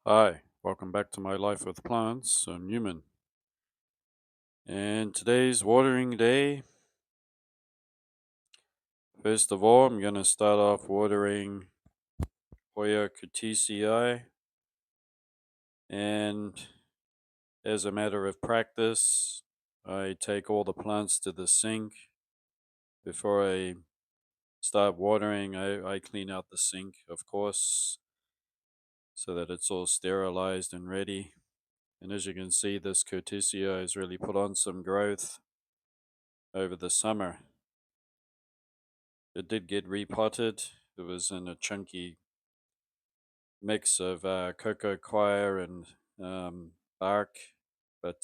Hi, welcome back to my life with plants. I'm Newman, and today's watering day. First of all, I'm going to start off watering Hoya cuticii, and as a matter of practice, I take all the plants to the sink. Before I start watering, I clean out the sink, of course, so that it's all sterilized and ready. And as you can see, this cuticii has really put on some growth over the summer. It did get repotted. It was in a chunky mix of cocoa coir and bark, but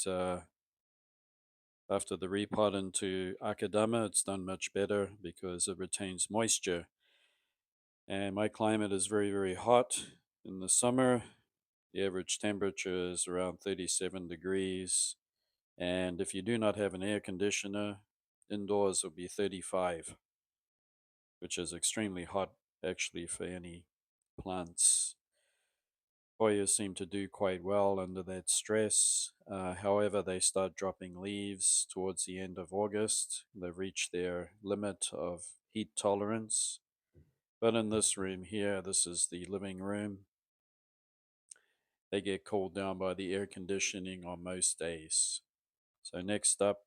after the repot into akadama, it's done much better because it retains moisture. And my climate is very, very hot in the summer. The average temperature is around 37 degrees. And if you do not have an air conditioner, indoors will be 35, which is extremely hot actually for any plants. Hoyas seem to do quite well under that stress. However, they start dropping leaves towards the end of August. They've reached their limit of heat tolerance. But in this room here, this is the living room, they get cooled down by the air conditioning on most days. So next up,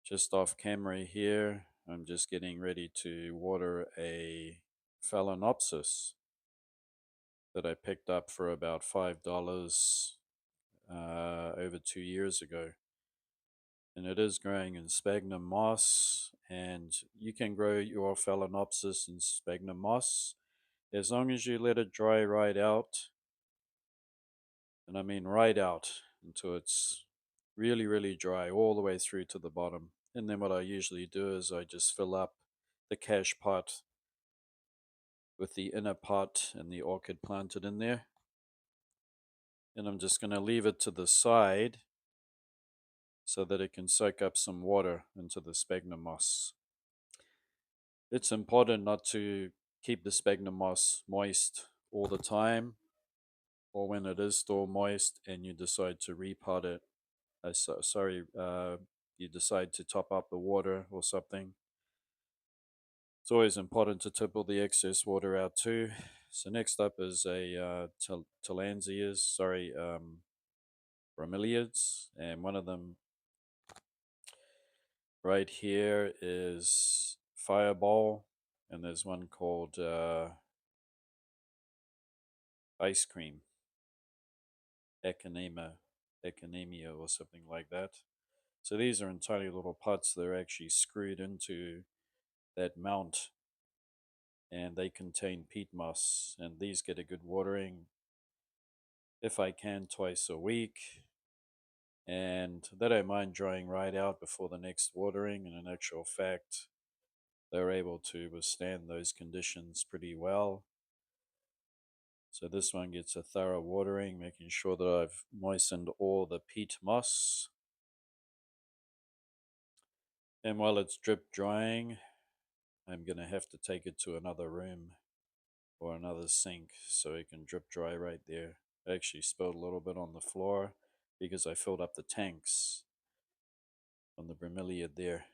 just off camera here, I'm just getting ready to water a phalaenopsis that I picked up for about $5 over 2 years ago. And it is growing in sphagnum moss, and you can grow your phalaenopsis in sphagnum moss as long as you let it dry right out. And I mean right out until it's really, really dry all the way through to the bottom. And then what I usually do is I just fill up the cache pot with the inner pot and the orchid planted in there. And I'm just going to leave it to the side so that it can soak up some water into the sphagnum moss. It's important not to keep the sphagnum moss moist all the time, or when it is still moist and you decide to repot it. You decide to top up the water or something. It's always important to tip all the excess water out too. So next up is a bromeliads, and one of them right here is Fireball, and there's one called Ice Cream, echinacea or something like that. So these are in tiny little pots. They're actually screwed into that mount, and they contain peat moss. And these get a good watering, if I can, twice a week. And they don't mind drying right out before the next watering. And in actual fact, they're able to withstand those conditions pretty well. So this one gets a thorough watering, making sure that I've moistened all the peat moss. And while it's drip drying, I'm going to have to take it to another room or another sink so it can drip dry right there. I actually spilled a little bit on the floor because I filled up the tanks on the bromeliad there.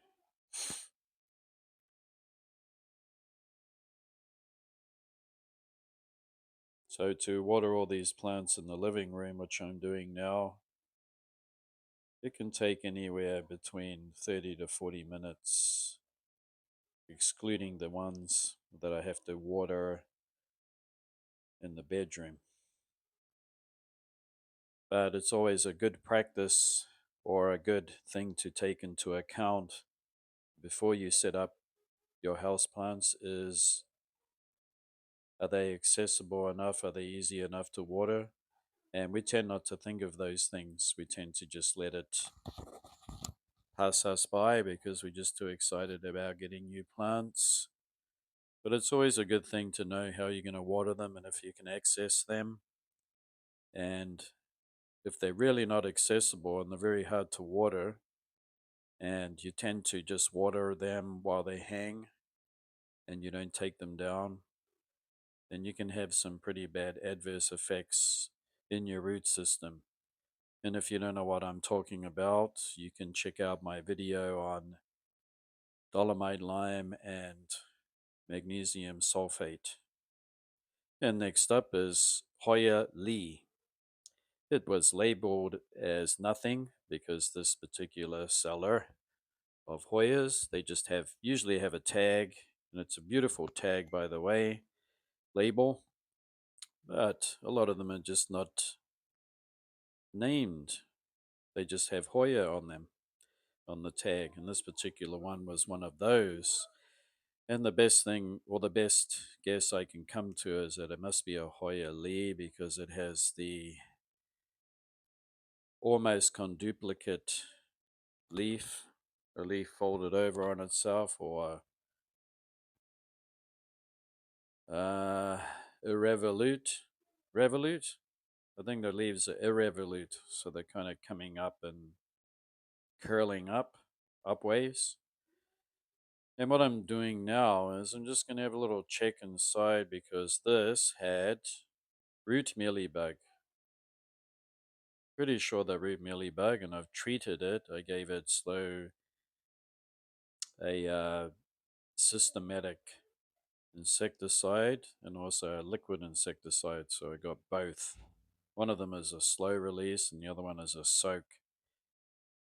So to water all these plants in the living room, which I'm doing now, it can take anywhere between 30 to 40 minutes, excluding the ones that I have to water in the bedroom. But it's always a good practice or a good thing to take into account before you set up your house plants is, are they accessible enough? Are they easy enough to water? And we tend not to think of those things. We tend to just let it pass us by because we're just too excited about getting new plants. But it's always a good thing to know how you're going to water them and if you can access them. And if they're really not accessible and they're very hard to water, and you tend to just water them while they hang and you don't take them down, then you can have some pretty bad adverse effects in your root system. And if you don't know what I'm talking about, you can check out my video on dolomite lime and magnesium sulfate. And next up is Hoya Lee. It was labeled as nothing because this particular seller of Hoyas, they just usually have a tag, and it's a beautiful tag, by the way, label, but a lot of them are just not named. They just have Hoya on them, on the tag, and this particular one was one of those. And the best thing, or the best guess I can come to, is that it must be a Hoya Lee because it has the almost conduplicate leaf, a leaf folded over on itself, or uh, irrevolute. Revolute? I think the leaves are irrevolute, so they're kind of coming up and curling up waves. And what I'm doing now is I'm just going to have a little check inside because this had root mealybug. Pretty sure the root mealybug, and I've treated it. I gave it a systematic insecticide and also a liquid insecticide. So I got both. One of them is a slow release and the other one is a soak.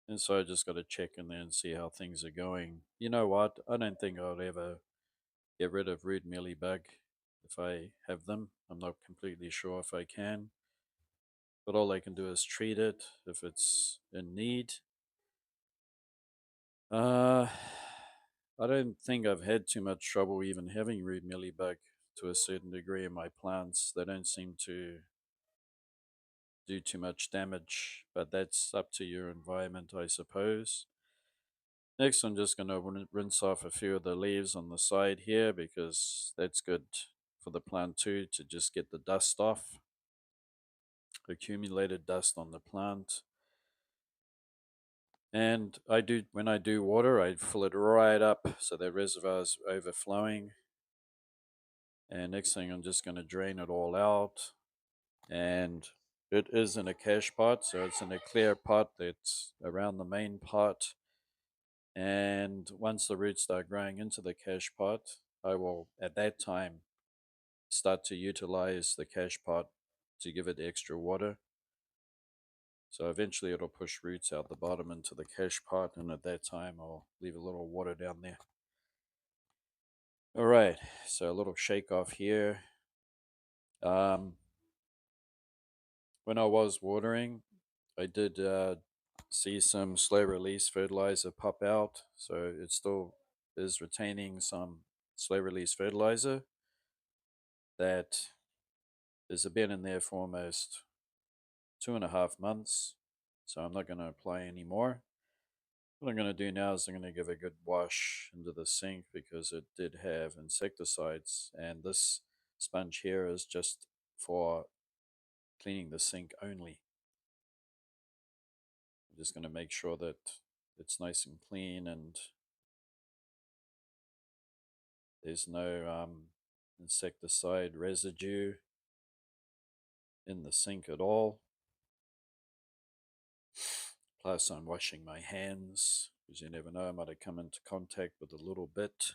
And so I just got to check in there and see how things are going. You know what? I don't think I'll ever get rid of root mealybug if I have them. I'm not completely sure if I can. But all I can do is treat it if it's in need. Uh, I don't think I've had too much trouble even having root mealybug to a certain degree in my plants. They don't seem to do too much damage, but that's up to your environment, I suppose. Next, I'm just going to rinse off a few of the leaves on the side here because that's good for the plant too, to just get the dust off, accumulated dust on the plant. And when I do water, I fill it right up so the reservoir is overflowing. And next thing, I'm just going to drain it all out. And it is in a cache pot, so it's in a clear pot that's around the main pot. And once the roots start growing into the cache pot, I will at that time start to utilize the cache pot to give it extra water. So eventually it'll push roots out the bottom into the cache pot, and at that time I'll leave a little water down there. All right, so a little shake off here. When I was watering, I did see some slow release fertilizer pop out, so it still is retaining some slow release fertilizer that has been in there for almost 2.5 months, so I'm not going to apply any more. What I'm going to do now is I'm going to give a good wash into the sink because it did have insecticides, and this sponge here is just for cleaning the sink only. I'm just going to make sure that it's nice and clean and there's no insecticide residue in the sink at all. Plus, I'm washing my hands because you never know, I might have come into contact with a little bit.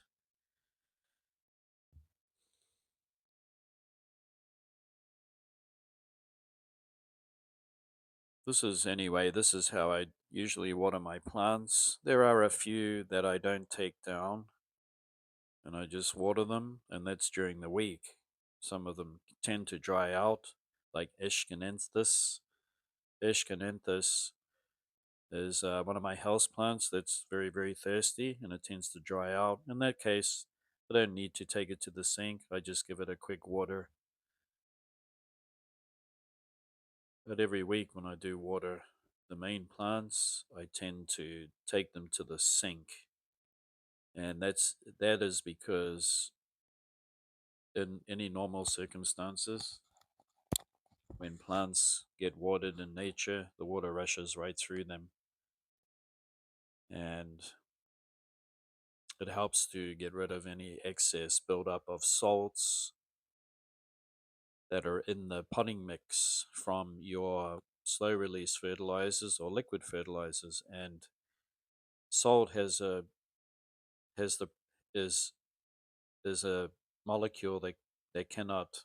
This is how I usually water my plants. There are a few that I don't take down and I just water them, and that's during the week. Some of them tend to dry out, like Eschenanthus. Eschenanthus is one of my house plants that's very, very thirsty and it tends to dry out. In that case, I don't need to take it to the sink. I just give it a quick water. But every week when I do water the main plants, I tend to take them to the sink. And that is because in any normal circumstances, when plants get watered in nature, the water rushes right through them. And it helps to get rid of any excess buildup of salts that are in the potting mix from your slow release fertilizers or liquid fertilizers. And salt has the is is a molecule that cannot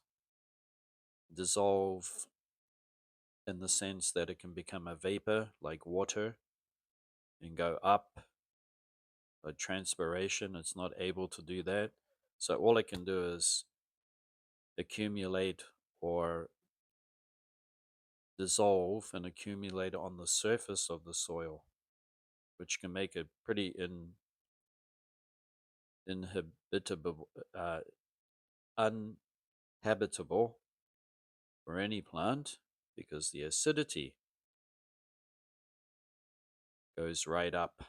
dissolve in the sense that it can become a vapor like water and go up by transpiration. It's not able to do that. So all it can do is accumulate or dissolve and accumulate on the surface of the soil, which can make it pretty inhabitable, uninhabitable for any plant because the acidity goes right up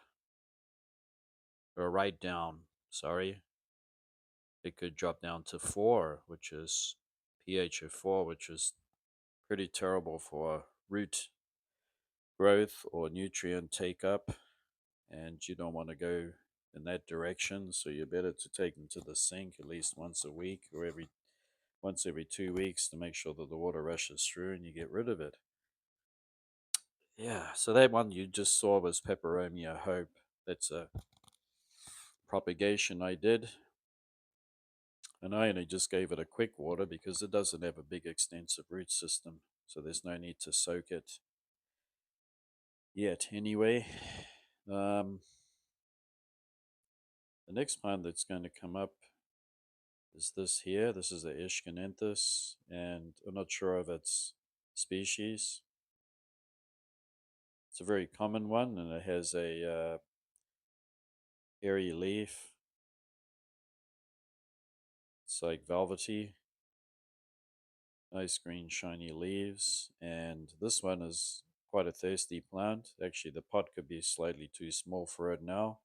or right down. Sorry, it could drop down to 4, which is pH of 4, which is pretty terrible for root growth or nutrient take up, and you don't want to go in that direction. So you're better to take them to the sink at least once a week or once every 2 weeks to make sure that the water rushes through and you get rid of it. Yeah, so that one you just saw was Peperomia Hope. That's a propagation I did, and I only just gave it a quick water because it doesn't have a big extensive root system, so there's no need to soak it yet. Anyway, the next plant that's going to come up is this here. This is the Ischenanthus, and I'm not sure of its species. It's a very common one, and it has a hairy leaf. It's like velvety, nice green shiny leaves, and this one is quite a thirsty plant. Actually, the pot could be slightly too small for it now,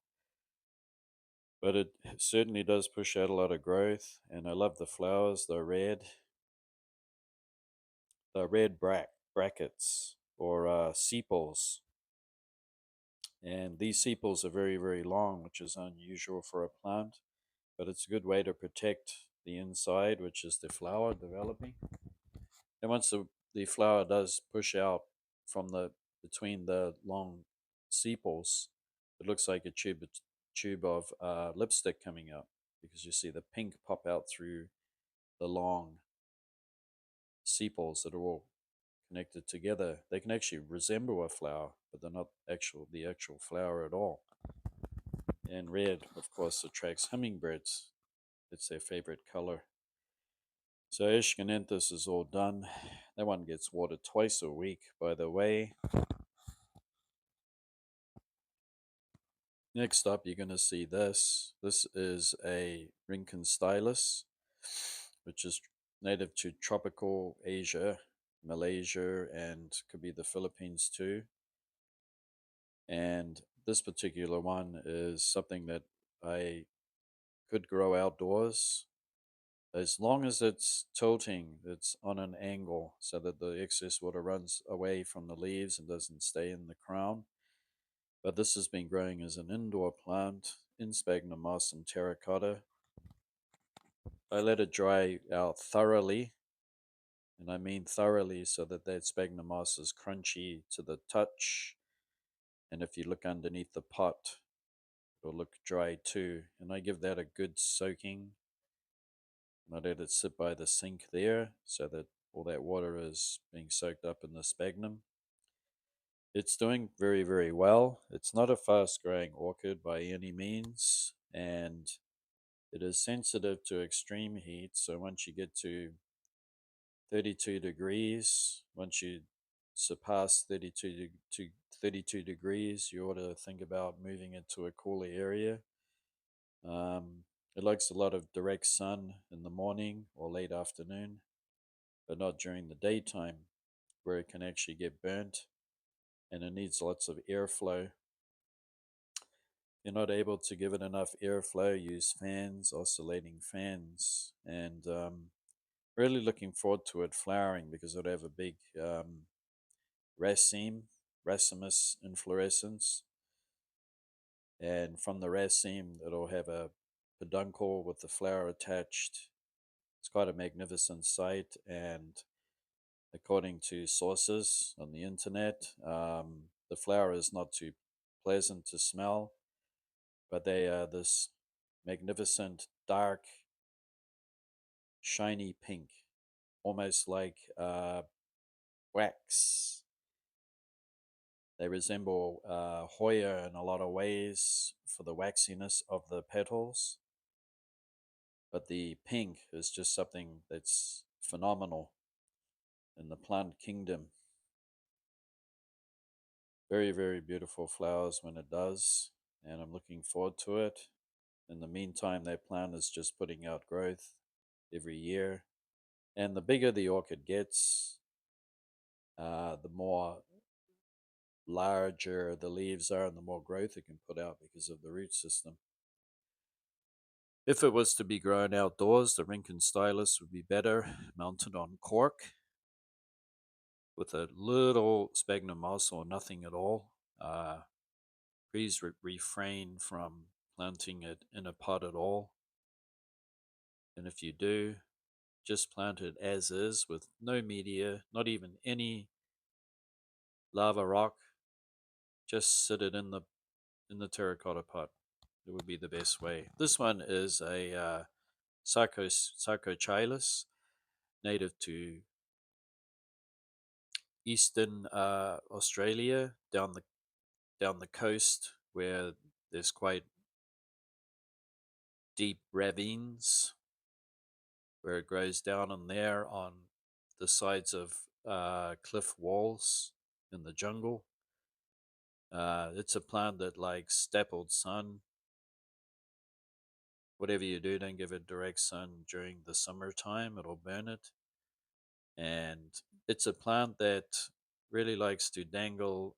but it certainly does push out a lot of growth, and I love the flowers. They're red brackets or sepals, and these sepals are very, very long, which is unusual for a plant, but it's a good way to protect the inside, which is the flower developing. And once the flower does push out from the between the long sepals, it looks like a tube of lipstick coming up because you see the pink pop out through the long sepals that are all connected together. They can actually resemble a flower, but they're not the actual flower at all. And red, of course, attracts hummingbirds. It's their favorite color. So Ischenanthus is all done. That one gets watered twice a week, by the way. Next up, you're going to see this. This is a Rincon stylus, which is native to tropical Asia, Malaysia, and could be the Philippines too. And this particular one is something that I could grow outdoors as long as it's tilting, it's on an angle so that the excess water runs away from the leaves and doesn't stay in the crown. But this has been growing as an indoor plant in sphagnum moss and terracotta. I let it dry out thoroughly, and I mean thoroughly, so that sphagnum moss is crunchy to the touch. And if you look underneath the pot, it'll look dry too. And I give that a good soaking. And I let it sit by the sink there so that all that water is being soaked up in the sphagnum. It's doing very, very well. It's not a fast growing orchid by any means, and it is sensitive to extreme heat. So once you get to 32 degrees, once you surpass 32 degrees, you ought to think about moving it to a cooler area. It likes a lot of direct sun in the morning or late afternoon, but not during the daytime where it can actually get burnt, and it needs lots of airflow. You're not able to give it enough airflow, use fans, oscillating fans, and really looking forward to it flowering because it'll have a big raceme inflorescence, and from the raceme it'll have a peduncle with the flower attached, It's quite a magnificent sight, and according to sources on the internet, the flower is not too pleasant to smell, but they are this magnificent, dark, shiny pink, almost like wax. They resemble Hoya in a lot of ways for the waxiness of the petals, but the pink is just something that's phenomenal in the plant kingdom. Very, very beautiful flowers when it does, and I'm looking forward to it. In the meantime, that plant is just putting out growth every year. And the bigger the orchid gets, the more larger the leaves are and the more growth it can put out because of the root system. If it was to be grown outdoors, the Rincon Stylus would be better mounted on cork with a little sphagnum moss or nothing at all. Please refrain from planting it in a pot at all. And if you do, just plant it as is with no media, not even any lava rock. Just sit it in the terracotta pot. It would be the best way. This one is a Sarcochilas, native to eastern Australia, down the coast where there's quite deep ravines, where it grows down in there on the sides of cliff walls in the jungle. It's a plant that likes dappled sun. Whatever you do, don't give it direct sun during the summertime, it'll burn it. And it's a plant that really likes to dangle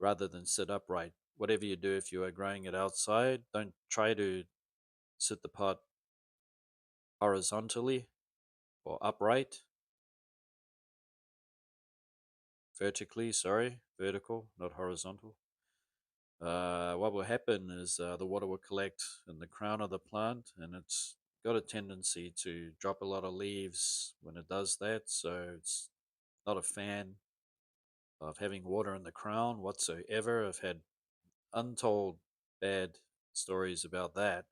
rather than sit upright. Whatever you do, if you are growing it outside, don't try to sit the pot horizontally or upright, vertically, sorry, vertical, not horizontal. What will happen is the water will collect in the crown of the plant, and it's got a tendency to drop a lot of leaves when it does that. So it's not a fan of having water in the crown whatsoever. I've had untold bad stories about that.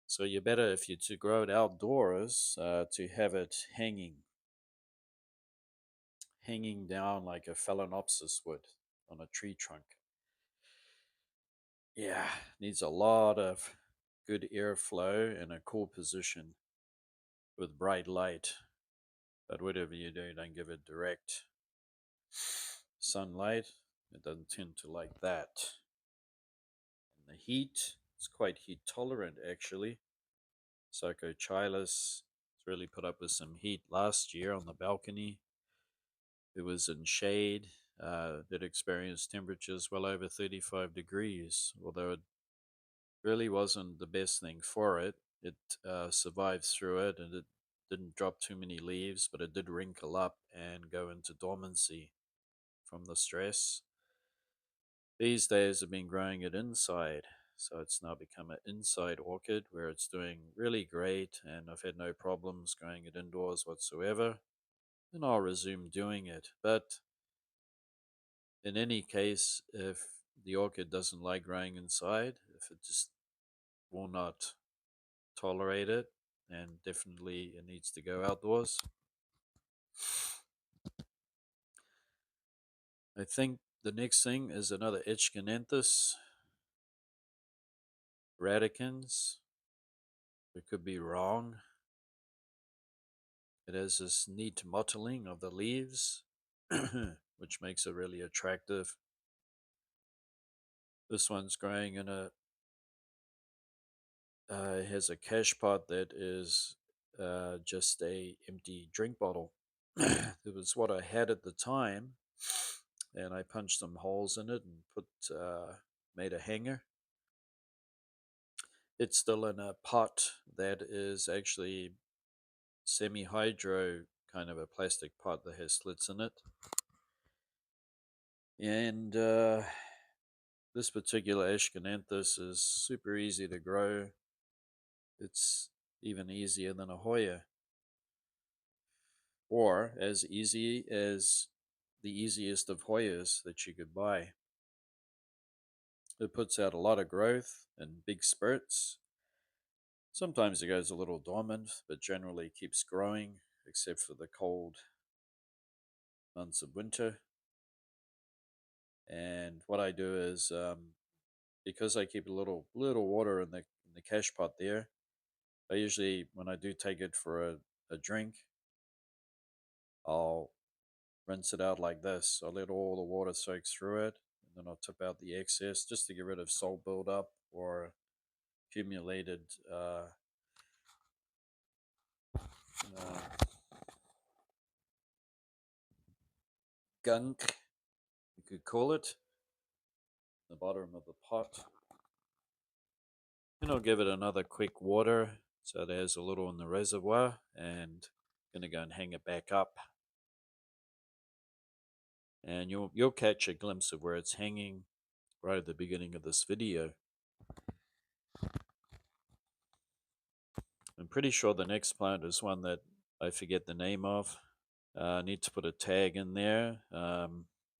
So you're better, if you're to grow it outdoors, to have it hanging down like a phalaenopsis would on a tree trunk. Yeah, needs a lot of good airflow and a cool position with bright light. But whatever you do, don't give it direct sunlight. It doesn't tend to like that. And the heat, it's quite heat tolerant actually. Psychochilas has really put up with some heat last year on the balcony. It was in shade. It experienced temperatures well over 35 degrees, although it really wasn't the best thing for it. It survived through it, and it didn't drop too many leaves, but it did wrinkle up and go into dormancy from the stress. These days I've been growing it inside, so it's now become an inside orchid where it's doing really great, and I've had no problems growing it indoors whatsoever. And I'll resume doing it. But in any case, if the orchid doesn't like growing inside, if it just will not tolerate it, and definitely it needs to go outdoors. I think the next thing is another Ichcananthus radicans. It could be wrong. It has this neat mottling of the leaves, which makes it really attractive. This one's growing in a it has a cash pot that is just a empty drink bottle. It was what I had at the time, and I punched some holes in it and made a hanger. It's still in a pot that is actually semi-hydro, kind of a plastic pot that has slits in it. And this particular Ischananthus is super easy to grow. It's even easier than a Hoya, or as easy as the easiest of Hoyas that you could buy. It puts out a lot of growth in big spurts. Sometimes it goes a little dormant, but generally keeps growing, except for the cold months of winter. And what I do is, because I keep a little water in the cash pot there, I usually, when I do take it for a drink, I'll rinse it out like this. I let all the water soak through it, and then I'll tip out the excess just to get rid of salt buildup or accumulated uh, gunk, you could call it, the bottom of the pot. And I'll give it another quick water so there's a little in the reservoir, and I'm gonna go and hang it back up. And you'll catch a glimpse of where it's hanging right at the beginning of this video. I'm pretty sure the next plant is one that I forget the name of. I need to put a tag in there.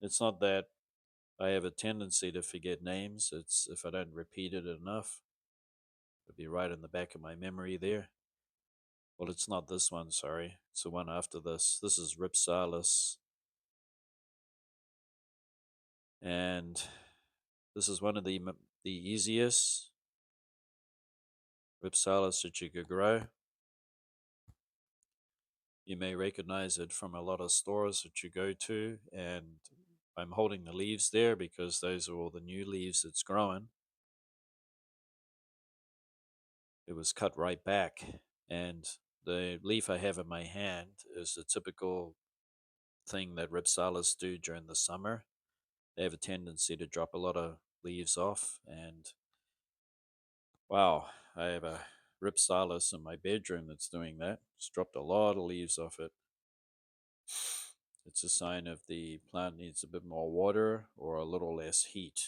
It's not that I have a tendency to forget names. It's if I don't repeat it enough, it'll be right in the back of my memory there. Well, it's not this one, sorry. It's the one after this. This is Ripsalis. And this is one of the easiest Ripsalis that you could grow. You may recognize it from a lot of stores that you go to, and I'm holding the leaves there because those are all the new leaves that's growing. It was cut right back, and the leaf I have in my hand is the typical thing that Ripsalis do during the summer. They have a tendency to drop a lot of leaves off, and wow, I have a Ripsalis in my bedroom that's doing that. It's dropped a lot of leaves off it. It's a sign of the plant needs a bit more water or a little less heat.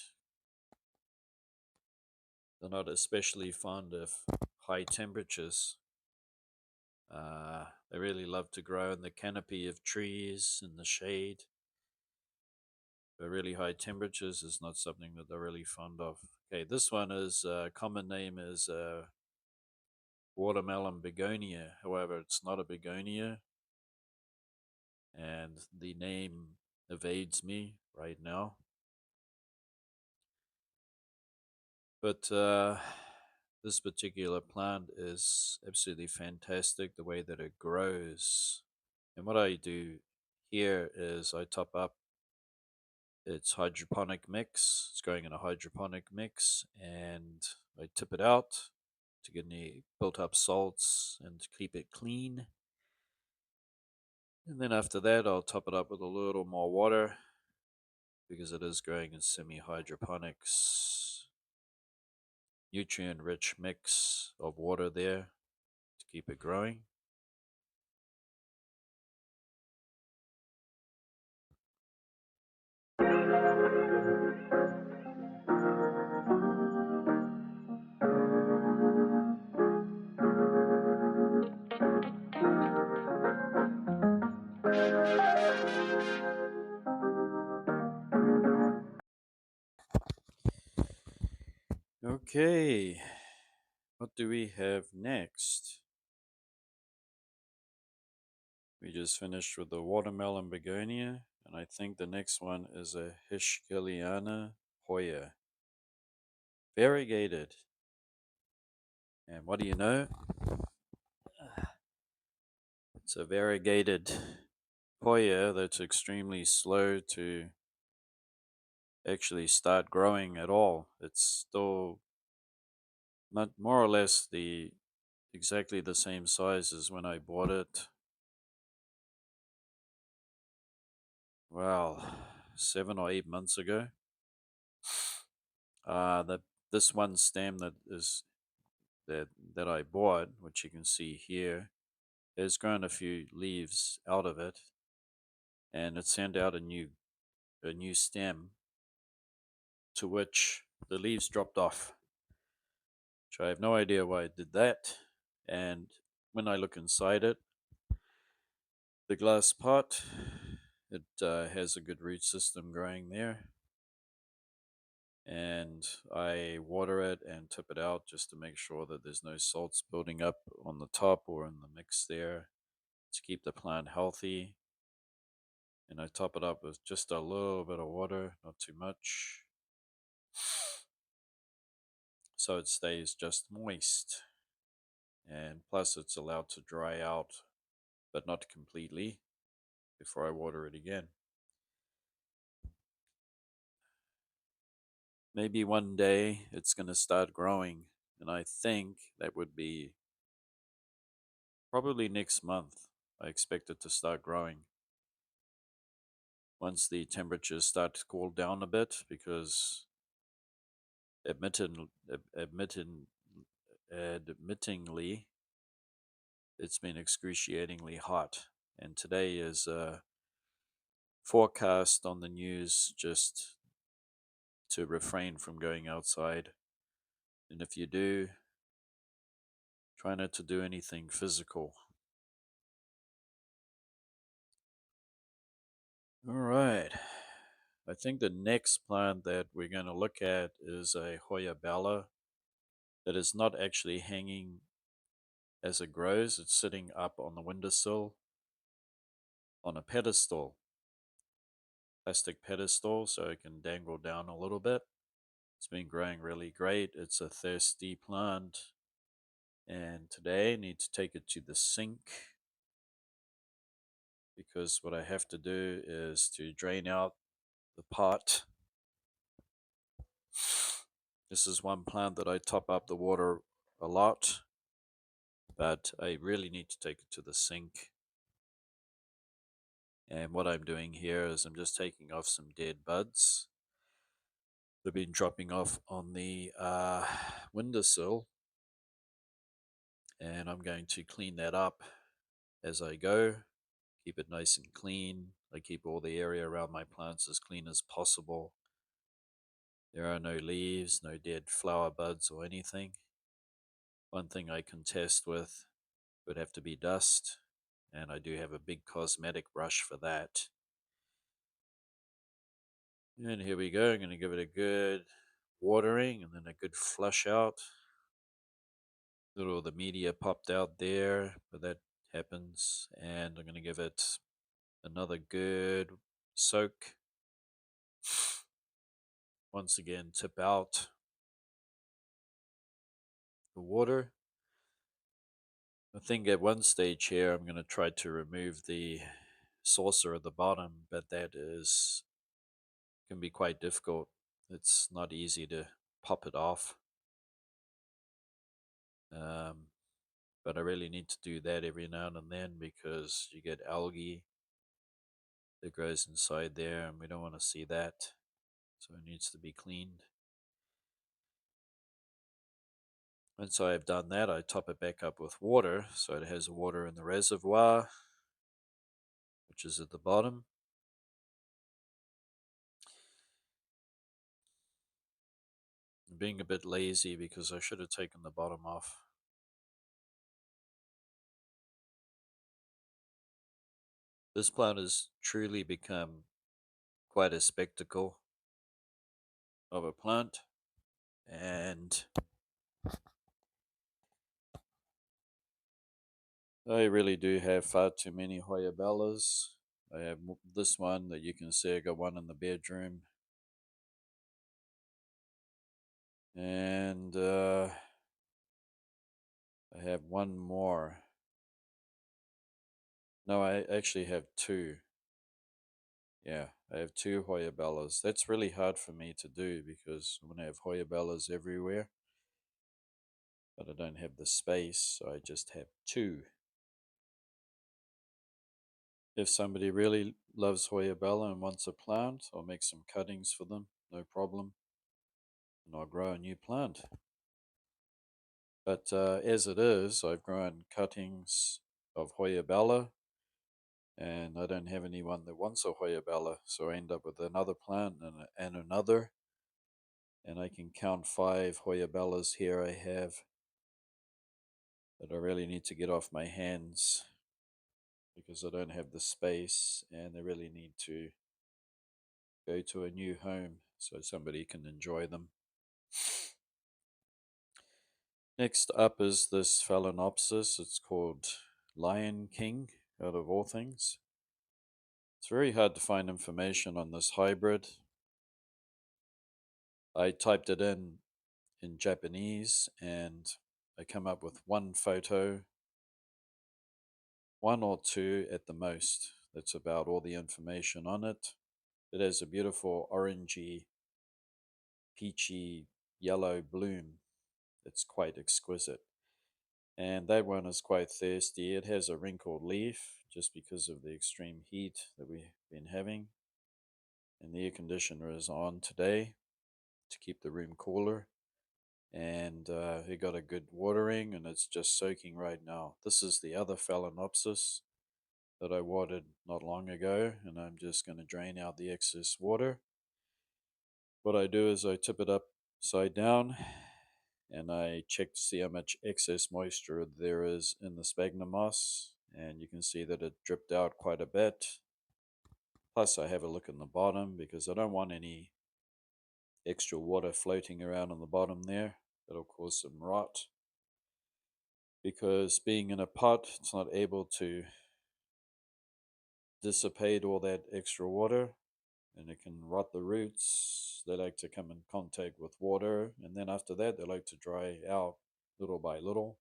They're not especially fond of high temperatures. They really love to grow in the canopy of trees in the shade. But really high temperatures is not something that they're really fond of. Okay, this one is common name is watermelon begonia. However, it's not a begonia, and the name evades me right now. But this particular plant is absolutely fantastic the way that it grows. And what I do here is I top up its hydroponic mix. It's going in a hydroponic mix, and I tip it out to get any built up salts and to keep it clean. And then after that, I'll top it up with a little more water because it is growing in semi hydroponics. Nutrient rich mix of water there to keep it growing. Okay, what do we have next? We just finished with the watermelon begonia, and I think the next one is a Hischeliana Hoya. Variegated. And what do you know? It's a variegated Hoya that's extremely slow to actually start growing at all. It's still not more or less the exactly the same size as when I bought it. Well, 7 or 8 months ago. That this one stem that I bought, which you can see here, has grown a few leaves out of it, and it sent out a new stem to which the leaves dropped off. Which I have no idea why it did that. And when I look inside it, the glass pot, it has a good root system growing there. And I water it and tip it out just to make sure that there's no salts building up on the top or in the mix there to keep the plant healthy. And I top it up with just a little bit of water, not too much, so it stays just moist. And plus, it's allowed to dry out, but not completely, before I water it again. Maybe one day it's going to start growing, and I think that would be probably next month. I expect it to start growing once the temperatures start to cool down a bit, because admitting, admitting, admittingly, it's been excruciatingly hot. And today is forecast on the news just to refrain from going outside. And if you do, try not to do anything physical. All right. I think the next plant that we're going to look at is a Hoya Bella that is not actually hanging as it grows. It's sitting up on the windowsill on a pedestal, plastic pedestal, so it can dangle down a little bit. It's been growing really great. It's a thirsty plant. And today I need to take it to the sink, because what I have to do is to drain out the pot. This is one plant that I top up the water a lot, but I really need to take it to the sink. And what I'm doing here is I'm just taking off some dead buds. They've been dropping off on the windowsill, and I'm going to clean that up as I go. Keep it nice and clean. I keep all the area around my plants as clean as possible. There are no leaves, no dead flower buds or anything. One thing I can test with would have to be dust, and I do have a big cosmetic brush for that. And here we go. I'm going to give it a good watering and then a good flush out. Little of the media popped out there, but that happens. And I'm going to give it another good soak. Once again, tip out the water. I think at one stage here I'm going to try to remove the saucer at the bottom, but that is can be quite difficult. It's not easy to pop it off. Um, but I really need to do that every now and then, because you get algae that grows inside there, and we don't want to see that. So it needs to be cleaned. Once I've done that, I top it back up with water, so it has water in the reservoir, which is at the bottom. I'm being a bit lazy because I should have taken the bottom off. This plant has truly become quite a spectacle of a plant, and I really do have far too many Hoya Bellas. I have this one that you can see. I got one in the bedroom, and I have one more. No, I actually have two. Yeah, I have two Hoya Bellas. That's really hard for me to do because I'm going to have Hoya Bellas everywhere, but I don't have the space, so I just have two. If somebody really loves Hoya Bella and wants a plant, I'll make some cuttings for them, no problem, and I'll grow a new plant. But as it is, I've grown cuttings of Hoya Bella, and I don't have anyone that wants a Hoya Bella, so I end up with another plant and another, and I can count 5 Hoya Bellas here I have. that I really need to get off my hands because I don't have the space and they really need to go to a new home so somebody can enjoy them. Next up is this Phalaenopsis. It's called Lion King, out of all things. It's very hard to find information on this hybrid. I typed it in Japanese and I come up with one photo, one or two at the most. That's about all the information on it. It has a beautiful orangey, peachy, yellow bloom. It's quite exquisite. And that one is quite thirsty. It has a wrinkled leaf just because of the extreme heat that we've been having. And the air conditioner is on today to keep the room cooler. And it got a good watering and it's just soaking right now. This is the other Phalaenopsis that I watered not long ago, and I'm just going to drain out the excess water. What I do is I tip it upside down and I check to see how much excess moisture there is in the sphagnum moss, and you can see that it dripped out quite a bit. Plus I have a look in the bottom because I don't want any extra water floating around on the bottom there. That'll cause some rot, because being in a pot, it's not able to dissipate all that extra water and it can rot the roots. They like to come in contact with water, and then after that they like to dry out little by little.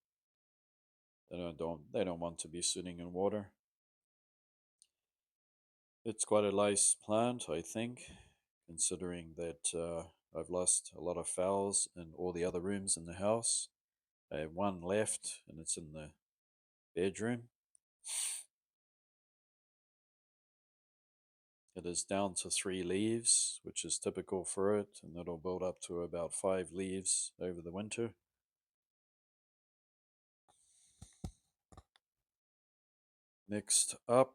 They don't want to be sitting in water. It's quite a nice plant, I think, considering that I've lost a lot of fowls in all the other rooms in the house. I have one left and it's in the bedroom. It is down to 3 leaves, which is typical for it, and it'll build up to about 5 leaves over the winter. Next up,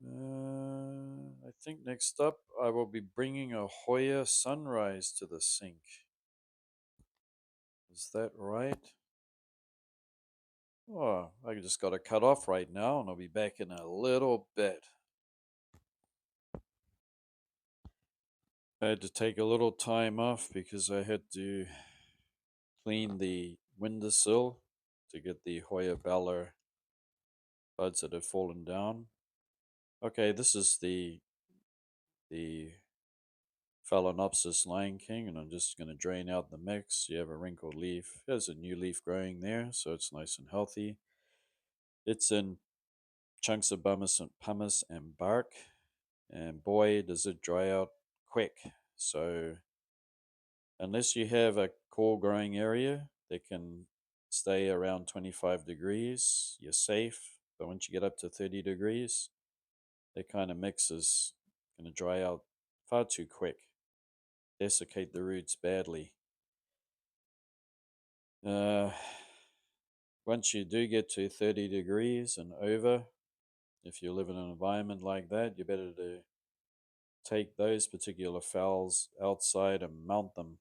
I think next up I will be bringing a Hoya Sunrise to the sink. Is that right? Oh, I just got to cut off right now and I'll be back in a little bit. I had to take a little time off because I had to clean the windowsill to get the Hoya Bella buds that had fallen down. Okay, this is the Phalaenopsis Lion King, and I'm just going to drain out the mix. You have a wrinkled leaf. There's a new leaf growing there, so it's nice and healthy. It's in chunks of pumice and bark, and boy, does it dry out quick. So unless you have a cool growing area that can stay around 25 degrees, you're safe. But once you get up to 30 degrees, that kind of mix is going to dry out far too quick, desiccate the roots badly. Uh, Once you do get to 30 degrees and over, if you live in an environment like that, you better to take those particular fowls outside and mount them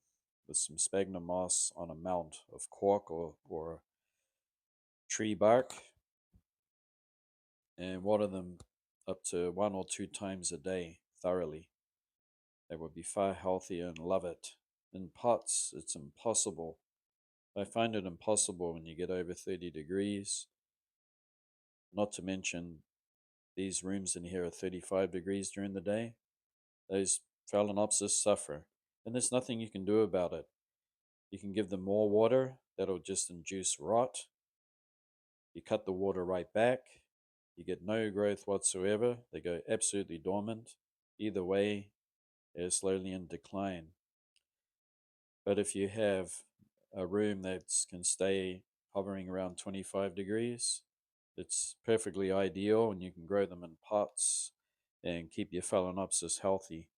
with some sphagnum moss on a mount of cork or tree bark, and water them up to 1 or 2 times a day thoroughly. They would be far healthier and love it. In pots, it's impossible. I find it impossible when you get over 30 degrees, not to mention these rooms in here are 35 degrees during the day. Those Phalaenopsis suffer, and there's nothing you can do about it. You can give them more water, that'll just induce rot. You cut the water right back, you get no growth whatsoever. They go absolutely dormant. Either way, they're slowly in decline. But if you have a room that can stay hovering around 25 degrees, it's perfectly ideal, and you can grow them in pots and keep your Phalaenopsis healthy.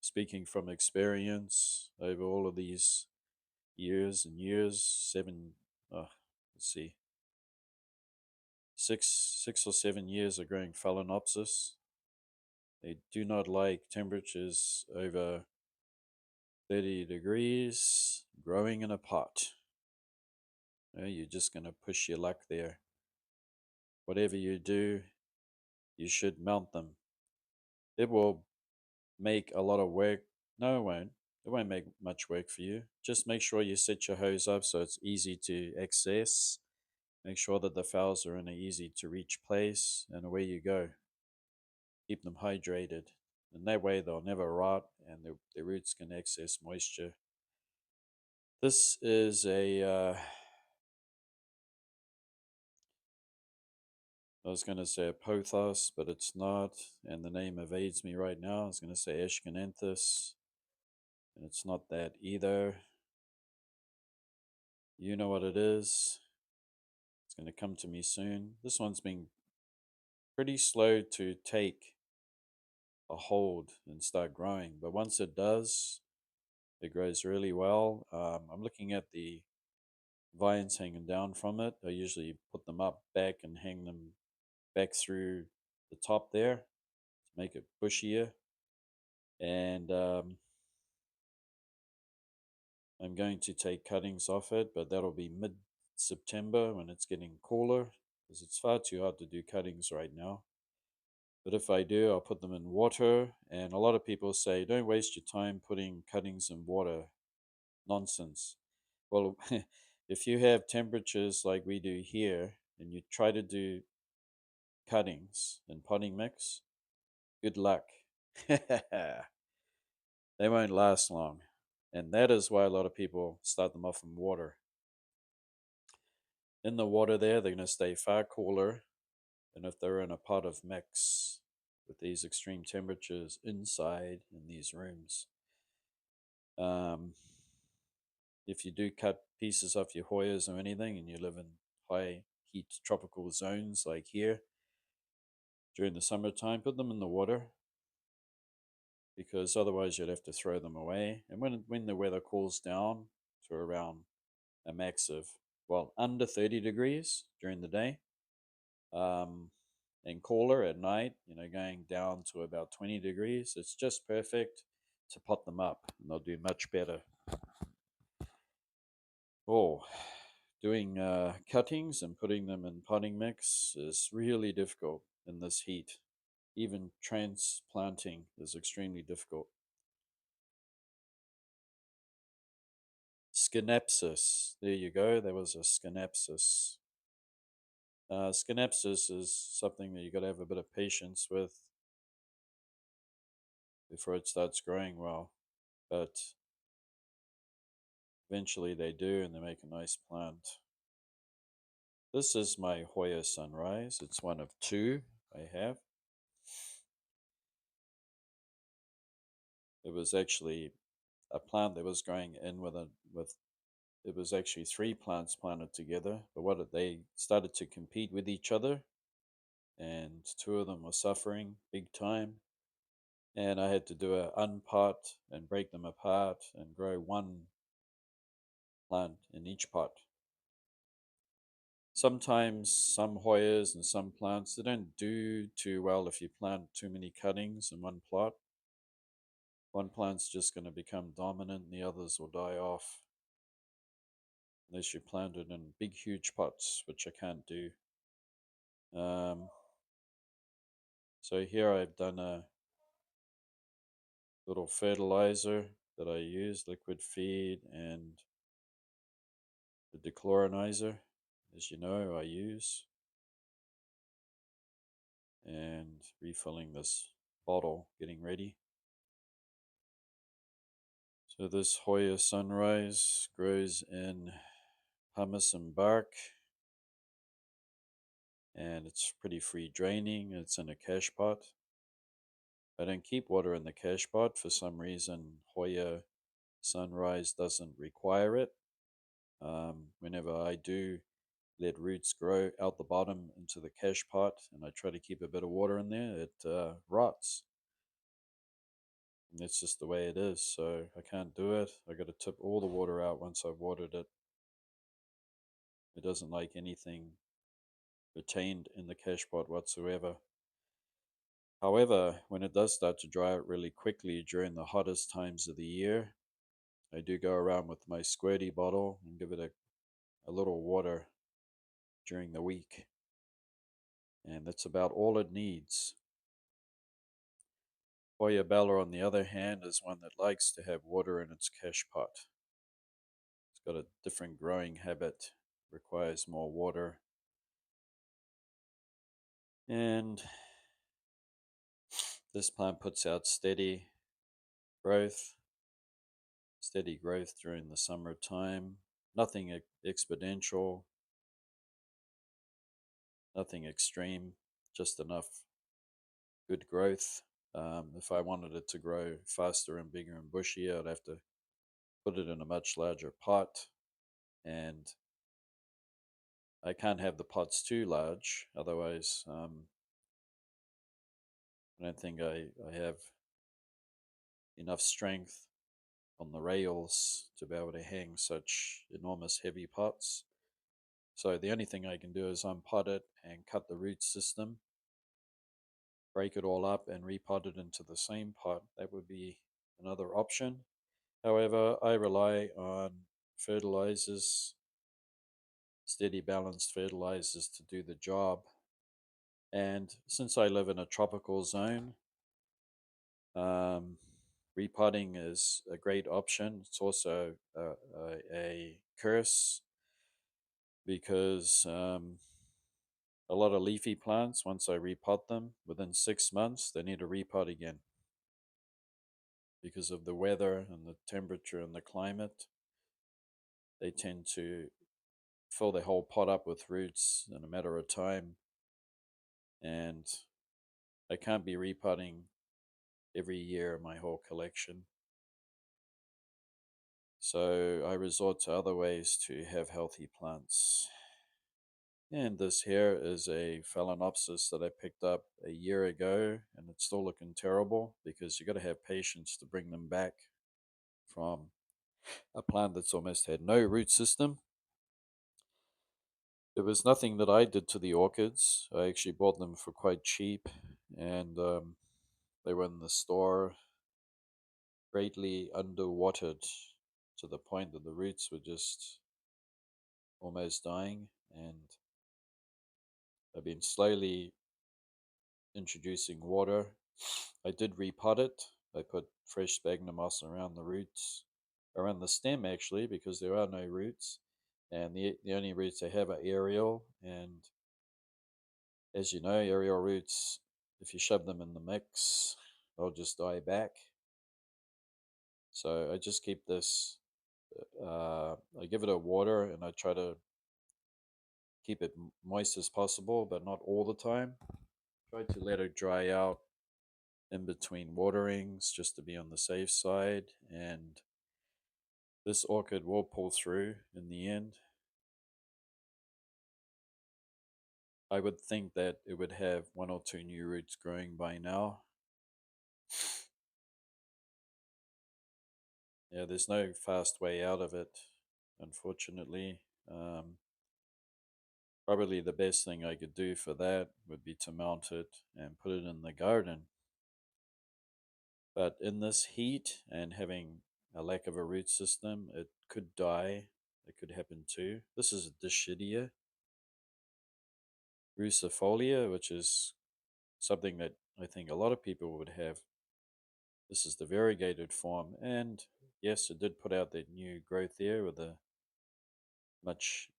Speaking from experience over all of these years and years, let's see, 6 or 7 years of growing Phalaenopsis. They do not like temperatures over 30 degrees, growing in a pot. You're just going to push your luck there. Whatever you do, you should mount them. It will make a lot of work. No, it won't. It won't make much work for you. Just make sure you set your hose up so it's easy to access. Make sure that the fowls are in an easy to reach place, and away you go. Keep them hydrated. And that way they'll never rot and their roots can access moisture. This is I was going to say a pothos, but it's not, and the name evades me right now. I was going to say Ashkenanthus, and it's not that either. You know what it is. It's going to come to me soon. This one's been pretty slow to take a hold and start growing, but once it does, it grows really well. I'm looking at the vines hanging down from it. I usually put them up back and hang them back through the top there to make it bushier. And I'm going to take cuttings off it, but that'll be mid-September when it's getting cooler, because it's far too hot to do cuttings right now. But if I do, I'll put them in water. And a lot of people say, don't waste your time putting cuttings in water. Nonsense. Well, if you have temperatures like we do here, and you try to do cuttings and potting mix, good luck. They won't last long. And that is why a lot of people start them off in water. In the water there, they're going to stay far cooler than if they're in a pot of mix with these extreme temperatures inside in these rooms. Um, if you do cut pieces off your Hoyas or anything and you live in high heat tropical zones like here during the summertime, put them in the water, because otherwise you'd have to throw them away. And when the weather cools down to around a max of, well, under 30 degrees during the day, um, and cooler at night, going down to about 20 degrees, it's just perfect to pot them up, and they'll do much better. Oh, doing cuttings and putting them in potting mix is really difficult in this heat. Even transplanting is extremely difficult. Schinepsis. There you go. There was a schinepsis. Schinepsis is something that you got to have a bit of patience with before it starts growing well. But eventually they do, and they make a nice plant. This is my Hoya Sunrise. It's one of two I have. It was actually a plant that was growing in with it was actually three plants planted together, but they started to compete with each other, and two of them were suffering big time, and I had to do a unpot and break them apart and grow one plant in each pot. Sometimes some Hoyas and some plants, they don't do too well if you plant too many cuttings in one plot. One plant's just going to become dominant and the others will die off unless you plant it in big, huge pots, which I can't do. So here I've done a little fertilizer that I use, liquid feed, and the dechlorinizer, as you know, I use, and refilling this bottle, getting ready. So this Hoya Sunrise grows in pumice and bark, and it's pretty free draining. It's in a cache pot. I don't keep water in the cache pot. For some reason, Hoya Sunrise doesn't require it. Whenever I do let roots grow out the bottom into the cache pot and I try to keep a bit of water in there, it rots. And that's just the way it is. So I can't do it. I got to tip all the water out once I've watered it. It doesn't like anything retained in the cache pot whatsoever. However, when it does start to dry out really quickly during the hottest times of the year, I do go around with my squirty bottle and give it a little water during the week. And that's about all it needs. Hoya Bella, on the other hand, is one that likes to have water in its cash pot. It's got a different growing habit, requires more water. And this plant puts out growth, steady growth during the summertime. Nothing exponential, nothing extreme, just enough good growth. If I wanted it to grow faster and bigger and bushier, I'd have to put it in a much larger pot. And I can't have the pots too large, otherwise, I don't think I have enough strength on the rails to be able to hang such enormous heavy pots. So the only thing I can do is unpot it and cut the root system, break it all up and repot it into the same pot. That would be another option. However, I rely on fertilizers, steady balanced fertilizers to do the job. And since I live in a tropical zone, repotting is a great option. It's also a curse because a lot of leafy plants, once I repot them, within 6 months, they need to repot again because of the weather and the temperature and the climate. They tend to fill their whole pot up with roots in a matter of time, and I can't be repotting every year my whole collection. So I resort to other ways to have healthy plants. And this here is a Phalaenopsis that I picked up a year ago, and it's still looking terrible because you got to have patience to bring them back from a plant that's almost had no root system. It was nothing that I did to the orchids. I actually bought them for quite cheap, and they were in the store, greatly underwatered to the point that the roots were just almost dying. And I've been slowly introducing water. I did repot it. I put fresh sphagnum moss around the roots, around the stem actually, because there are no roots. And the only roots I have are aerial. And as you know, aerial roots, if you shove them in the mix, they'll just die back. So I just keep this, I give it a water and I try to keep it moist as possible, but not all the time. Try to let it dry out in between waterings just to be on the safe side, and this orchid will pull through in the end. I would think that it would have one or two new roots growing by now. Yeah, there's no fast way out of it, unfortunately. Probably the best thing I could do for that would be to mount it and put it in the garden. But in this heat and having a lack of a root system, it could die. It could happen too. This is a Dischidia rucifolia, which is something that I think a lot of people would have. This is the variegated form, and yes, it did put out that new growth there with a much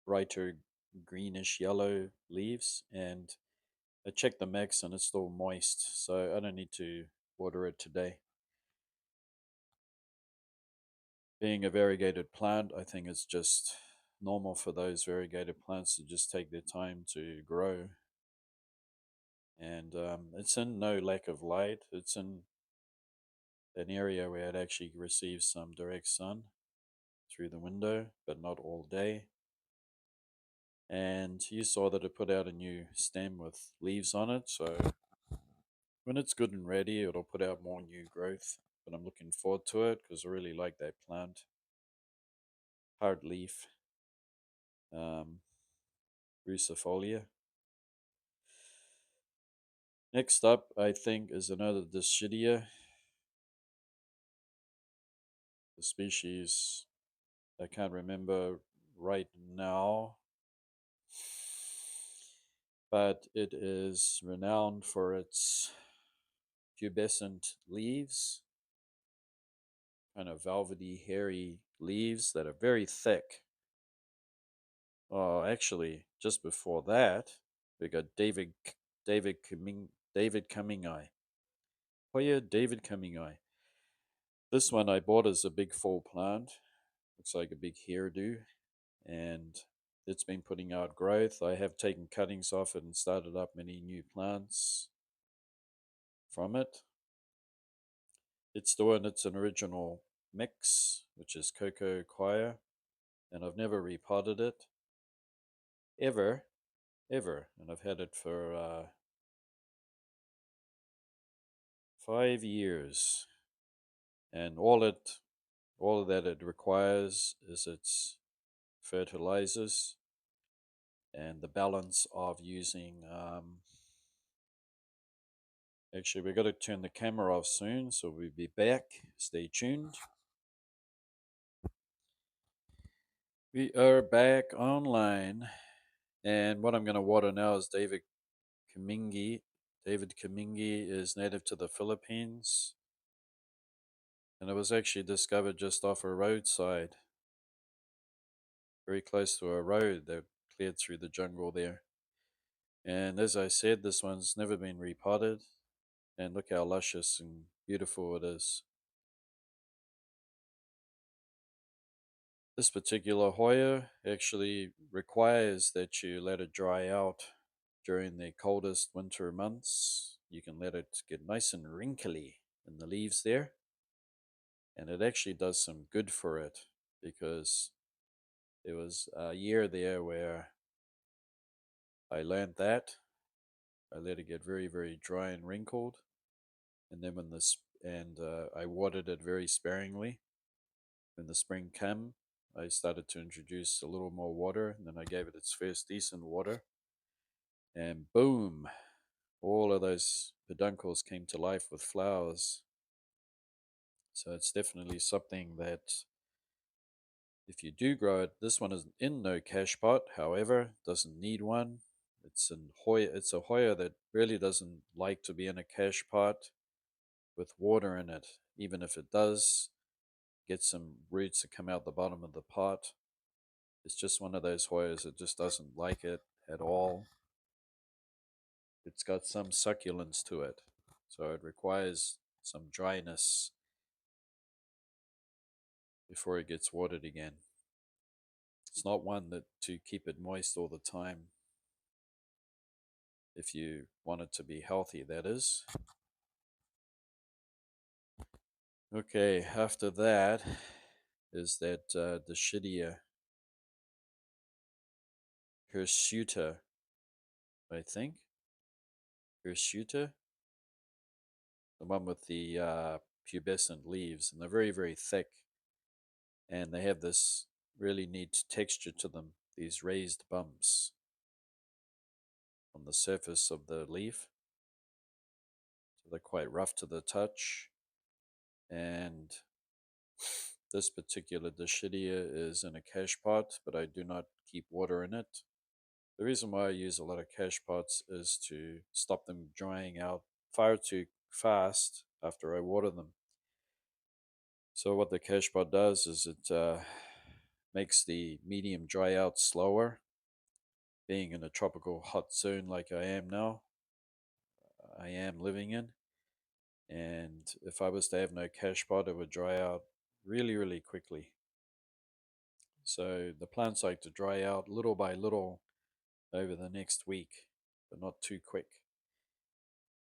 brighter greenish yellow leaves. And I checked the mix and it's still moist, so I don't need to water it today. Being a variegated plant, I think it's just normal for those variegated plants to just take their time to grow. And it's in no lack of light. It's in an area where it actually receives some direct sun through the window, but not all day. And you saw that it put out a new stem with leaves on it, so when it's good and ready, it'll put out more new growth. But I'm looking forward to it because I really like that plant. Hard leaf, um, rucifolia. Next up, I think, is another Dischidia. The species, I can't remember right now, but it is renowned for its pubescent leaves, kind of velvety, hairy leaves that are very thick. Oh, actually, just before that, we got David Cumming Eye. Hoya David Cumming Eye. This one I bought as a big fall plant. Looks like a big hairdo, and it's been putting out growth. I have taken cuttings off it and started up many new plants from it. It's still in its original mix, which is cocoa coir, and I've never repotted it ever, ever. And I've had it for 5 years, and all that it requires is its fertilizers and the balance of using. Actually, we've got to turn the camera off soon, so we'll be back. Stay tuned. We are back online, and what I'm going to water now is David Kamingi. David Kamingi is native to the Philippines, and it was actually discovered just off a roadside, very close to a road that cleared through the jungle there. And as I said, this one's never been repotted, and look how luscious and beautiful it is. This particular Hoya actually requires that you let it dry out during the coldest winter months. You can let it get nice and wrinkly in the leaves there, and it actually does some good for it, because there was a year there where I learned that. I let it get very, very dry and wrinkled, and then I watered it very sparingly. When the spring came, I started to introduce a little more water, and then I gave it its first decent water, and boom, all of those peduncles came to life with flowers. So it's definitely something that, if you do grow it, this one is in no cash pot, however, doesn't need one. It's a Hoya that really doesn't like to be in a cash pot with water in it. Even if it does get some roots that come out the bottom of the pot, it's just one of those Hoyas that just doesn't like it at all. It's got some succulence to it, so it requires some dryness before it gets watered again. It's not one that to keep it moist all the time, if you want it to be healthy, that is. Okay, after that is that Dischidia hirsuta, I think. Hirsuta, the one with the pubescent leaves, and they're very, very thick, and they have this really neat texture to them, these raised bumps on the surface of the leaf. So they're quite rough to the touch, and this particular Dischidia is in a cash pot, but I do not keep water in it. The reason why I use a lot of cash pots is to stop them drying out far too fast after I water them. So what the cash pot does is it makes the medium dry out slower. Being in a tropical hot zone like I am living in, and if I was to have no cash pot, it would dry out really, really quickly. So the plants like to dry out little by little over the next week, but not too quick.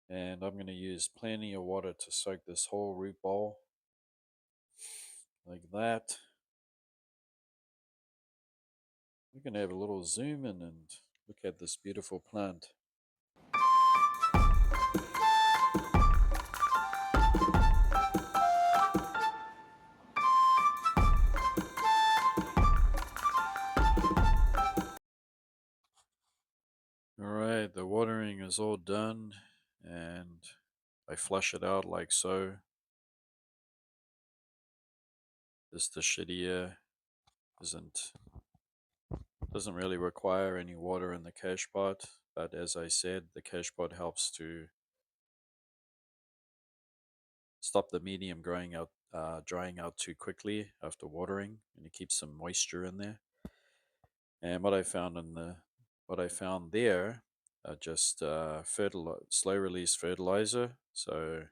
And I'm going to use plenty of water to soak this whole root bowl like that. We're going to have a little zoom in and look at this beautiful plant. Alright, the watering is all done, and I flush it out like so. This shittier isn't doesn't really require any water in the cache pot, but as I said, the cache pot helps to stop the medium drying out too quickly after watering, and it keeps some moisture in there. And what I found there are just slow release fertilizer. So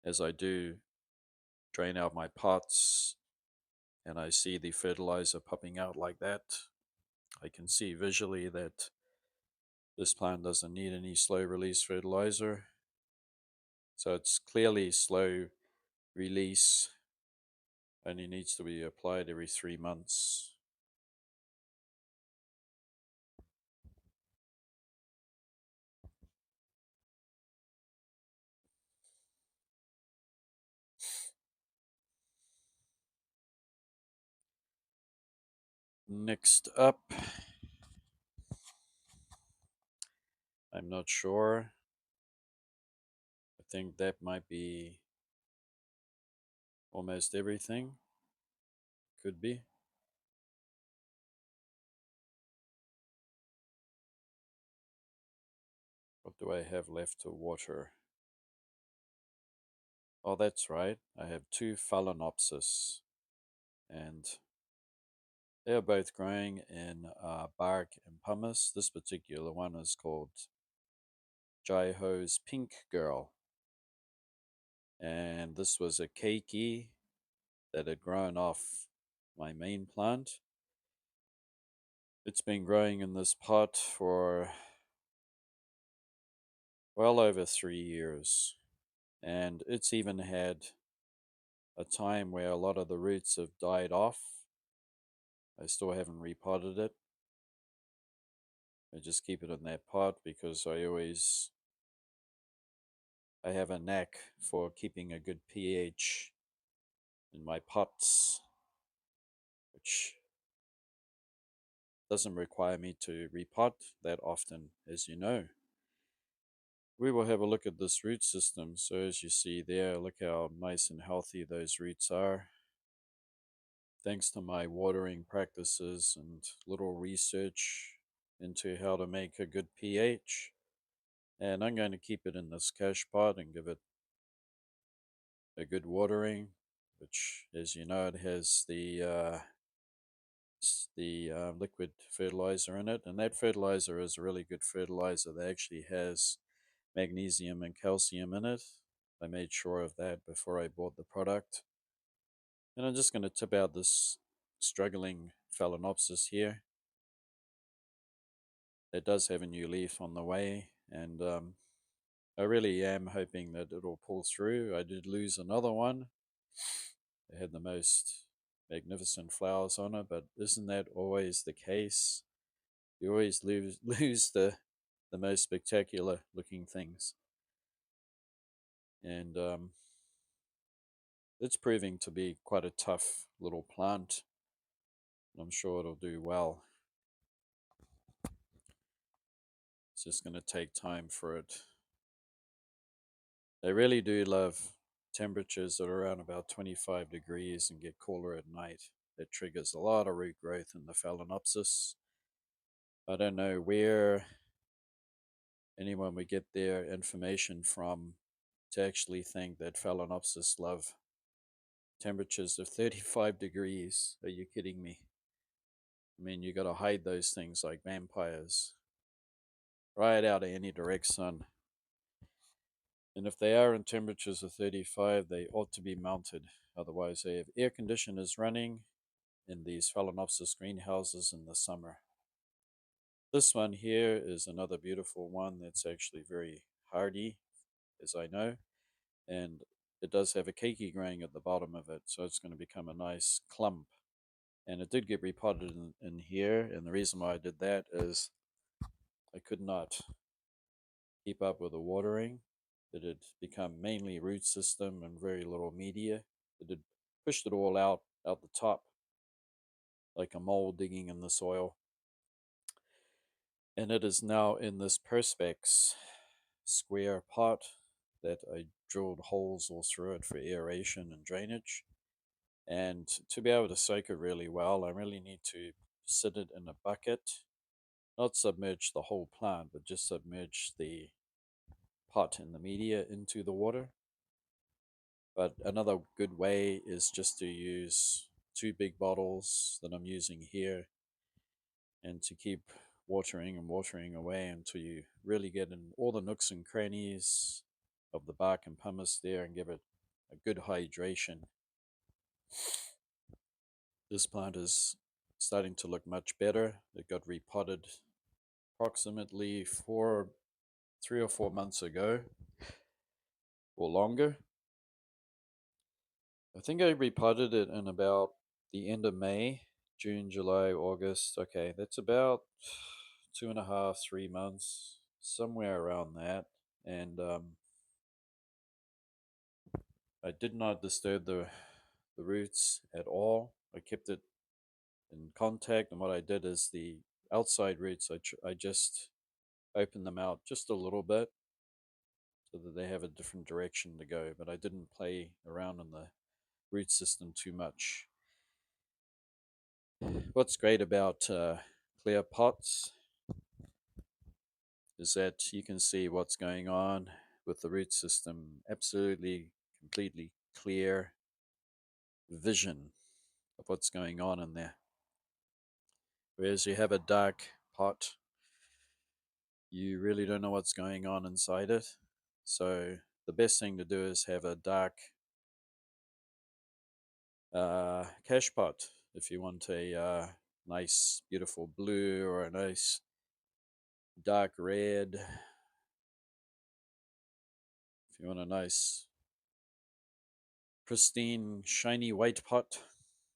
as I do drain out my pots and I see the fertilizer popping out like that, I can see visually that this plant doesn't need any slow release fertilizer. So it's clearly slow release, only needs to be applied every 3 months. Next up, I'm not sure. I think that might be almost everything. Could be. What do I have left to water? Oh, that's right. I have two Phalaenopsis, and they are both growing in bark and pumice. This particular one is called Jaiho's Pink Girl, and this was a keiki that had grown off my main plant. It's been growing in this pot for well over 3 years, and it's even had a time where a lot of the roots have died off. I still haven't repotted it. I just keep it in that pot because I have a knack for keeping a good pH in my pots, which doesn't require me to repot that often, as you know. We will have a look at this root system. So as you see there, look how nice and healthy those roots are. Thanks to my watering practices and little research into how to make a good pH. And I'm going to keep it in this cache pot and give it a good watering, which, as you know, it has the liquid fertilizer in it, and that fertilizer is a really good fertilizer. That actually has magnesium and calcium in it. I made sure of that before I bought the product. And I'm just going to tip out this struggling Phalaenopsis here. It does have a new leaf on the way, and I really am hoping that it'll pull through. I did lose another one. It had the most magnificent flowers on it, but isn't that always the case? You always lose the most spectacular looking things. And it's proving to be quite a tough little plant. I'm sure it'll do well. It's just going to take time for it. They really do love temperatures that are around about 25 degrees and get cooler at night. That triggers a lot of root growth in the Phalaenopsis. I don't know where anyone would get their information from to actually think that Phalaenopsis love temperatures of 35 degrees. Are you kidding me? I mean, you got to hide those things like vampires right out of any direct sun. And if they are in temperatures of 35, they ought to be mounted. Otherwise, they have air conditioners running in these Phalaenopsis greenhouses in the summer. This one here is another beautiful one that's actually very hardy, as I know, and it does have a keiki growing at the bottom of it, so it's going to become a nice clump. And it did get repotted in here, and the reason why I did that is I could not keep up with the watering. It had become mainly root system and very little media. It had pushed it all out the top, like a mole digging in the soil. And it is now in this Perspex square pot that I drilled holes all through it for aeration and drainage. And to be able to soak it really well, I really need to sit it in a bucket, not submerge the whole plant, but just submerge the pot and the media into the water. But another good way is just to use two big bottles that I'm using here and to keep watering and watering away until you really get in all the nooks and crannies of the bark and pumice there and give it a good hydration. This plant is starting to look much better. It got repotted approximately 3 or 4 months ago or longer. I think I repotted it in about the end of May, June, July, August. Okay, that's about 2.5, 3 months, somewhere around that. And I did not disturb the roots at all. I kept it in contact, and what I did is the outside roots, I just opened them out just a little bit so that they have a different direction to go, but I didn't play around in the root system too much. What's great about clear pots is that you can see what's going on with the root system, absolutely, completely clear vision of what's going on in there. Whereas you have a dark pot, you really don't know what's going on inside it. So the best thing to do is have a dark cash pot if you want a nice, beautiful blue or a nice dark red. If you want a nice, pristine, shiny white pot,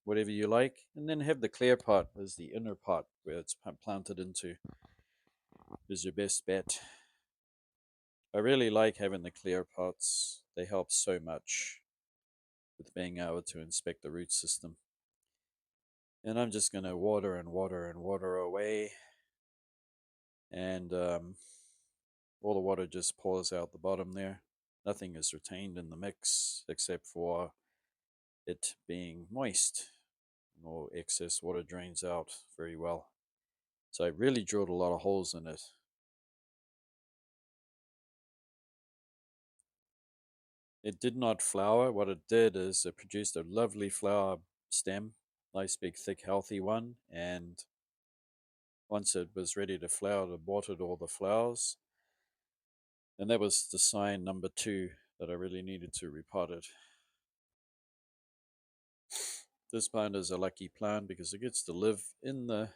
whatever you like. And then have the clear pot as the inner pot where it's planted into, is your best bet. I really like having the clear pots. They help so much with being able to inspect the root system. And I'm just going to water and water and water away. And all the water just pours out the bottom there. Nothing is retained in the mix except for it being moist. No excess water drains out very well. So I really drilled a lot of holes in it. It did not flower. What it did is it produced a lovely flower stem, nice big thick healthy one, and once it was ready to flower, it aborted all the flowers. And that was the sign number 2 that I really needed to repot it. This plant is a lucky plant because it gets to live in the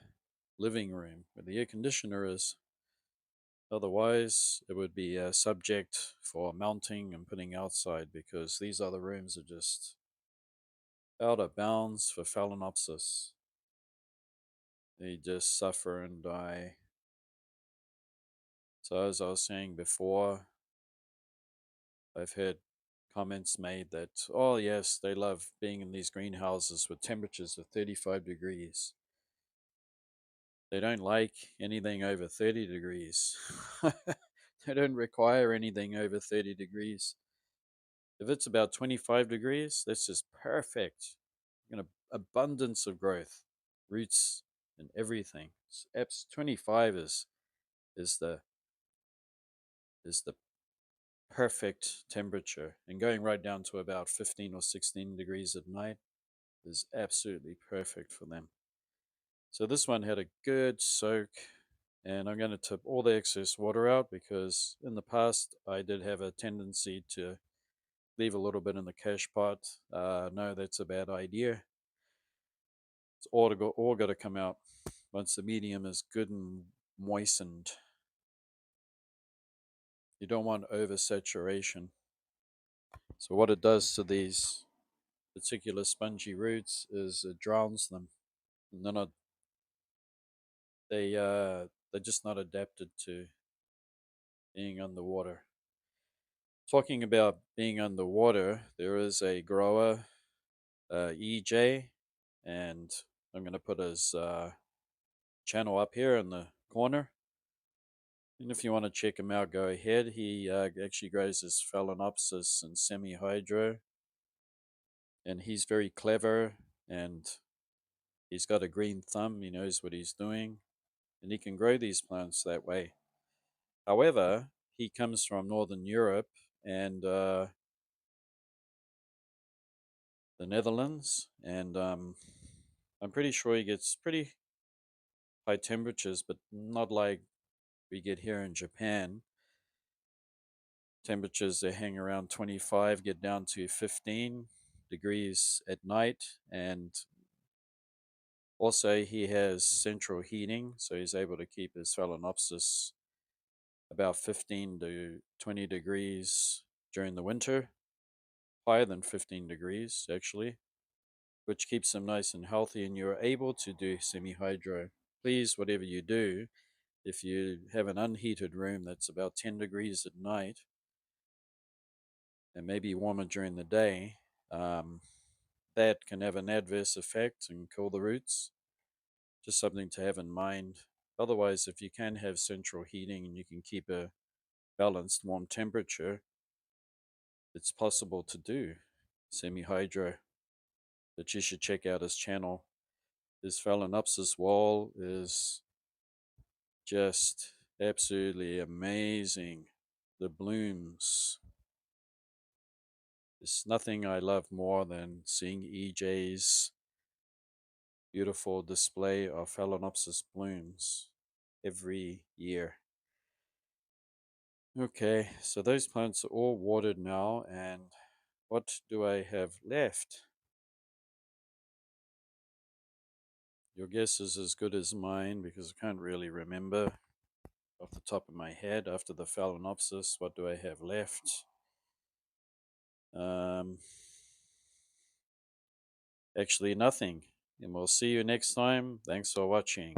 living room where the air conditioner is. Otherwise, it would be a subject for mounting and putting outside because these other rooms are just out of bounds for Phalaenopsis. They just suffer and die. So, as I was saying before, I've heard comments made that, oh, yes, they love being in these greenhouses with temperatures of 35 degrees. They don't like anything over 30 degrees. They don't require anything over 30 degrees. If it's about 25 degrees, that's just perfect. An abundance of growth, roots and everything. 25 is the is the perfect temperature, and going right down to about 15 or 16 degrees at night is absolutely perfect for them. So this one had a good soak, and I'm going to tip all the excess water out because in the past I did have a tendency to leave a little bit in the cash pot. No, that's a bad idea. It's all got to come out once the medium is good and moistened. You don't want oversaturation. So what it does to these particular spongy roots is it drowns them. And they're just not adapted to being underwater. Talking about being underwater, there is a grower, EJ, and I'm going to put his channel up here in the corner. And if you want to check him out, go ahead. He actually grows his Phalaenopsis in semi-hydro. and he's very clever, and he's got a green thumb. He knows what he's doing, and he can grow these plants that way. However, he comes from Northern Europe and the Netherlands, and I'm pretty sure he gets pretty high temperatures, but not like we get here in Japan. Temperatures they hang around 25, get down to 15 degrees at night, and also he has central heating, so he's able to keep his Phalaenopsis about 15 to 20 degrees during the winter, higher than 15 degrees actually, which keeps them nice and healthy, and you're able to do semi-hydro. Please, whatever you do, if you have an unheated room that's about 10 degrees at night and maybe warmer during the day, um, that can have an adverse effect and kill the roots. Just something to have in mind. Otherwise, if you can have central heating and you can keep a balanced warm temperature, it's possible to do semi-hydro. But you should check out his channel. His Phalaenopsis wall is just absolutely amazing. The blooms. There's nothing I love more than seeing EJ's beautiful display of Phalaenopsis blooms every year. Okay, so those plants are all watered now, and what do I have left? Your guess is as good as mine because I can't really remember off the top of my head. After the Phalaenopsis, what do I have left? Um, Actually, nothing. And we'll see you next time. Thanks for watching.